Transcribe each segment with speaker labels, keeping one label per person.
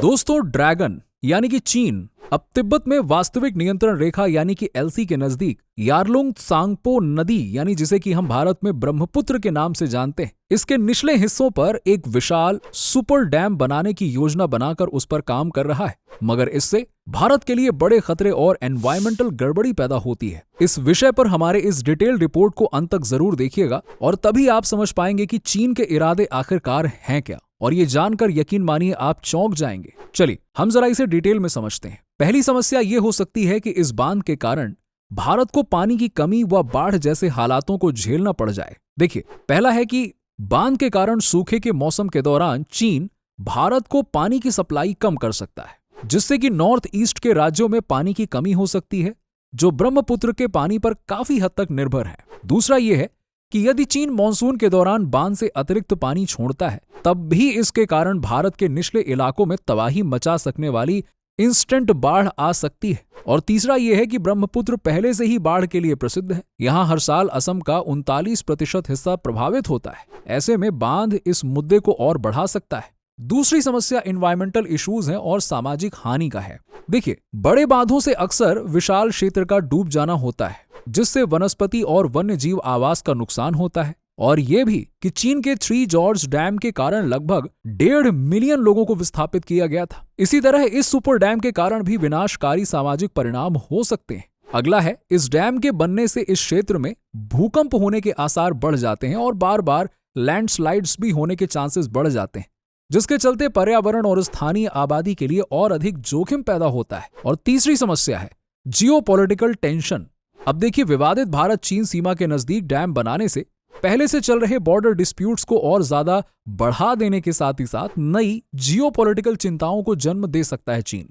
Speaker 1: दोस्तों, ड्रैगन यानी कि चीन अब तिब्बत में वास्तविक नियंत्रण रेखा यानी कि एलसी के नजदीक यारलुंग त्सांगपो नदी यानी जिसे कि हम भारत में ब्रह्मपुत्र के नाम से जानते हैं, इसके निचले हिस्सों पर एक विशाल सुपर डैम बनाने की योजना बनाकर उस पर काम कर रहा है। मगर इससे भारत के लिए बड़े खतरे और एनवायरमेंटल गड़बड़ी पैदा होती है। इस विषय पर हमारे इस डिटेल रिपोर्ट को अंत तक जरूर देखिएगा और तभी आप समझ पाएंगे कि चीन के इरादे आखिरकार हैं क्या, और ये जानकर यकीन मानिए आप चौंक जाएंगे। चलिए हम जरा इसे डिटेल में समझते हैं। पहली समस्या ये हो सकती है कि इस बांध के कारण भारत को पानी की कमी व बाढ़ जैसे हालातों को झेलना पड़ जाए। देखिए, पहला है कि बांध के कारण सूखे के मौसम के दौरान चीन भारत को पानी की सप्लाई कम कर सकता है, जिससे कि नॉर्थ ईस्ट के राज्यों में पानी की कमी हो सकती है, जो ब्रह्मपुत्र के पानी पर काफी हद तक निर्भर है। दूसरा यह है कि यदि चीन मानसून के दौरान बांध से अतिरिक्त पानी छोड़ता है, तब भी इसके कारण भारत के निचले इलाकों में तबाही मचा सकने वाली इंस्टेंट बाढ़ आ सकती है। और तीसरा यह है कि ब्रह्मपुत्र पहले से ही बाढ़ के लिए प्रसिद्ध है। यहाँ हर साल असम का 39% हिस्सा प्रभावित होता है। ऐसे में बांध इस मुद्दे को और बढ़ा सकता है। दूसरी समस्या एनवायरमेंटल इश्यूज है और सामाजिक हानि का है। देखिए, बड़े बांधों से अक्सर विशाल क्षेत्र का डूब जाना होता है, जिससे वनस्पति और वन्य जीव आवास का नुकसान होता है। और ये भी कि चीन के थ्री जॉर्ज डैम के कारण लगभग 1.5 मिलियन लोगों को विस्थापित किया गया था। इसी तरह इस सुपर डैम के कारण भी विनाशकारी सामाजिक परिणाम हो सकते हैं। अगला है, इस डैम के बनने से इस क्षेत्र में भूकंप होने के आसार बढ़ जाते हैं और बार बार लैंडस्लाइड्स भी होने के चांसेस बढ़ जाते हैं, जिसके चलते पर्यावरण और स्थानीय आबादी के लिए और अधिक जोखिम पैदा होता है। और तीसरी समस्या है जियोपॉलिटिकल टेंशन। अब देखिए, विवादित भारत चीन सीमा के नजदीक डैम बनाने से पहले से चल रहे बॉर्डर डिस्प्यूट्स को और ज्यादा बढ़ा देने के साथ ही साथ नई जियोपॉलिटिकल चिंताओं को जन्म दे सकता है। चीन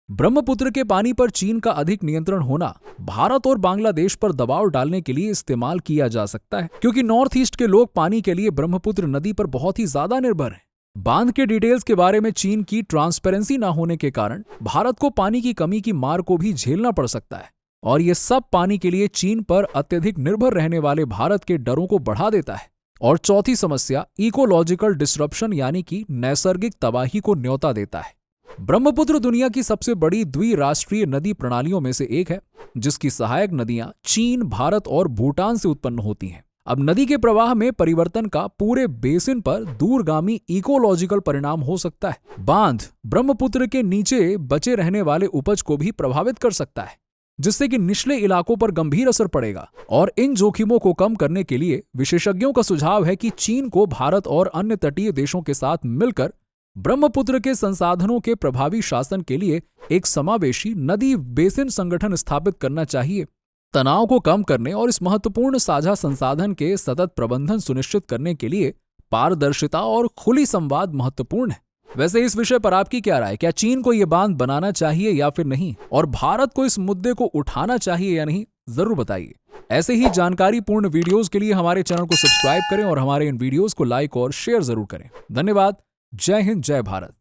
Speaker 1: ब्रह्मपुत्र के पानी पर चीन का अधिक नियंत्रण होना भारत और बांग्लादेश पर दबाव डालने के लिए इस्तेमाल किया जा सकता है, क्योंकि नॉर्थ ईस्ट के लोग पानी के लिए ब्रह्मपुत्र नदी पर बहुत ही ज्यादा निर्भर हैं। बांध के डिटेल्स के बारे में चीन की ट्रांसपेरेंसी न होने के कारण भारत को पानी की कमी की मार को भी झेलना पड़ सकता है, और ये सब पानी के लिए चीन पर अत्यधिक निर्भर रहने वाले भारत के डरों को बढ़ा देता है। और चौथी समस्या इकोलॉजिकल डिसरप्शन यानी कि नैसर्गिक तबाही को न्योता देता है। ब्रह्मपुत्र दुनिया की सबसे बड़ी द्विराष्ट्रीय नदी प्रणालियों में से एक है, जिसकी सहायक नदियां चीन, भारत और भूटान से उत्पन्न होती हैं। अब नदी के प्रवाह में परिवर्तन का पूरे बेसिन पर दूरगामी इकोलॉजिकल परिणाम हो सकता है। बांध ब्रह्मपुत्र के नीचे बचे रहने वाले उपज को भी प्रभावित कर सकता है, जिससे कि निचले इलाकों पर गंभीर असर पड़ेगा। और इन जोखिमों को कम करने के लिए विशेषज्ञों का सुझाव है कि चीन को भारत और अन्य तटीय देशों के साथ मिलकर ब्रह्मपुत्र के संसाधनों के प्रभावी शासन के लिए एक समावेशी नदी बेसिन संगठन स्थापित करना चाहिए। तनाव को कम करने और इस महत्वपूर्ण साझा संसाधन के सतत प्रबंधन सुनिश्चित करने के लिए पारदर्शिता और खुली संवाद महत्वपूर्ण है। वैसे इस विषय पर आपकी क्या राय? क्या चीन को यह बांध बनाना चाहिए या फिर नहीं, और भारत को इस मुद्दे को उठाना चाहिए या नहीं, जरूर बताइए। ऐसे ही जानकारी पूर्ण वीडियोस के लिए हमारे चैनल को सब्सक्राइब करें और हमारे इन वीडियोस को लाइक और शेयर जरूर करें। धन्यवाद। जय हिंद, जय भारत।